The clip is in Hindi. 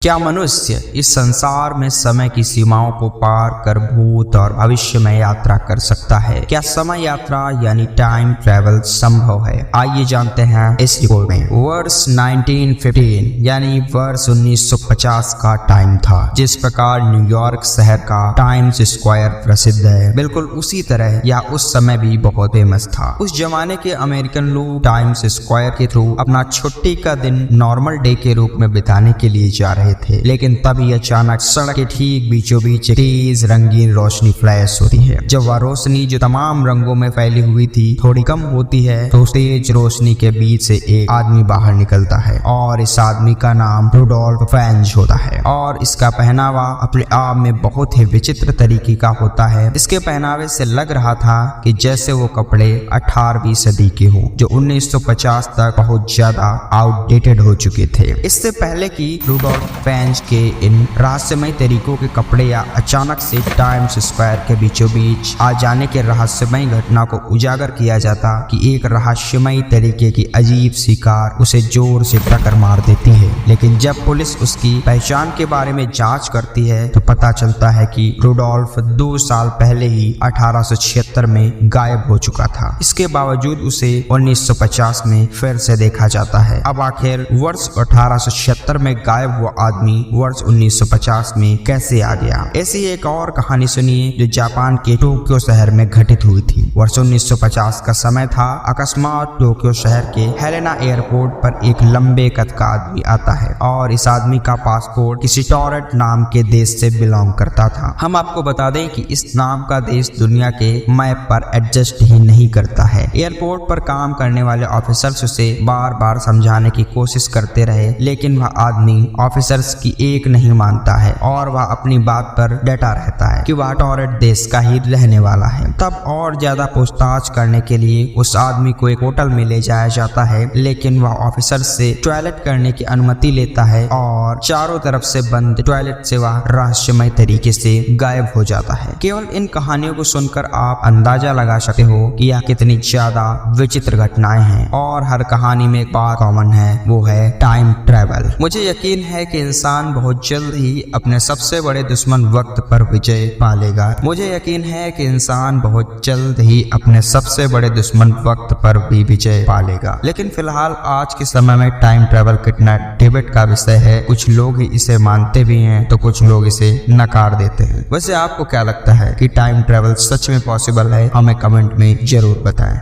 क्या मनुष्य इस संसार में समय की सीमाओं को पार कर भूत और भविष्य में यात्रा कर सकता है? क्या समय यात्रा यानी टाइम ट्रैवल संभव है? आइए जानते हैं इस रिपोर्ट में। वर्ष 1915 यानी वर्ष 1950 का टाइम था। जिस प्रकार न्यूयॉर्क शहर का टाइम्स स्क्वायर प्रसिद्ध है, बिल्कुल उसी तरह या उस समय भी बहुत फेमस था। उस जमाने के अमेरिकन लोग टाइम्स स्क्वायर के थ्रू अपना छुट्टी का दिन नॉर्मल डे के रूप में बिताने के लिए जा रहे थे। लेकिन तभी अचानक सड़क के ठीक बीचों बीच तेज रंगीन रोशनी फ्लैश होती है। जब वह रोशनी जो तमाम रंगों में फैली हुई थी थोड़ी कम होती है तो तेज रोशनी के बीच से एक आदमी बाहर निकलता है और इस आदमी का नाम रुडोल्फ फेंज होता है और इसका पहनावा अपने आप में बहुत ही विचित्र तरीके का होता है। इसके पहनावे से लग रहा था कि जैसे वो कपड़े 18वीं सदी के हों जो 1950 तक बहुत ज्यादा आउटडेटेड हो चुके थे। इससे पहले कि रुडोल्फ फेंज के इन रहस्यमय तरीकों के कपड़े या अचानक से टाइम्स स्क्वायर के बीचों बीच आ जाने के रहस्यमय घटना को उजागर किया जाता कि एक रहस्यमय तरीके की अजीब सी कार उसे जोर से टक्कर मार देती है। लेकिन जब पुलिस उसकी पहचान के बारे में जांच करती है तो पता चलता है कि रुडोल्फ 2 साल पहले ही 1876 में गायब हो चुका था। इसके बावजूद उसे 1950 में फिर से देखा जाता है। अब आखिर वर्ष 1876 में गायब हुआ आदमी वर्ष 1950 में कैसे आ गया? ऐसी एक और कहानी सुनिए जो जापान के टोक्यो शहर में घटित हुई थी। वर्ष 1950 का समय था। अकस्मात टोक्यो शहर के हेलेना एयरपोर्ट पर एक लंबे कद का आदमी आता है और इस आदमी का पासपोर्ट किसी टॉरेट नाम के देश से बिलोंग करता था। हम आपको बता दें कि इस नाम का देश दुनिया के मैप पर एडजस्ट ही नहीं करता है। एयरपोर्ट पर काम करने वाले ऑफिसर्स उसे बार बार समझाने की कोशिश करते रहे लेकिन वह आदमी ऑफिसर्स की एक नहीं मानता है और वह अपनी बात पर डटा रहता है कि वह टॉरेट देश का ही रहने वाला है। तब और ज्यादा पूछताछ करने के लिए उस आदमी को एक होटल में ले जाया जाता है लेकिन वह ऑफिसर से टॉयलेट करने की अनुमति लेता है और चारों तरफ से बंद टॉयलेट से वह रहस्यमय तरीके से गायब हो जाता है। केवल इन कहानियों को सुनकर आप अंदाजा लगा सकते हो कि यह कितनी ज्यादा विचित्र घटनाएं हैं और हर कहानी में एक बात कॉमन है, वो है टाइम ट्रैवल। मुझे यकीन है कि इंसान बहुत जल्द ही अपने सबसे बड़े दुश्मन वक्त पर विजय पा लेगा। मुझे यकीन है कि इंसान बहुत जल्द ही अपने सबसे बड़े दुश्मन वक्त पर भी विजय पा लेगा। लेकिन फिलहाल आज के समय में टाइम ट्रैवल कितना डिबेट का विषय है। कुछ लोग ही इसे मानते भी हैं तो कुछ लोग इसे नकार देते हैं। वैसे आपको क्या लगता है कि टाइम ट्रैवल सच में पॉसिबल है? हमें कमेंट में जरूर बताएं।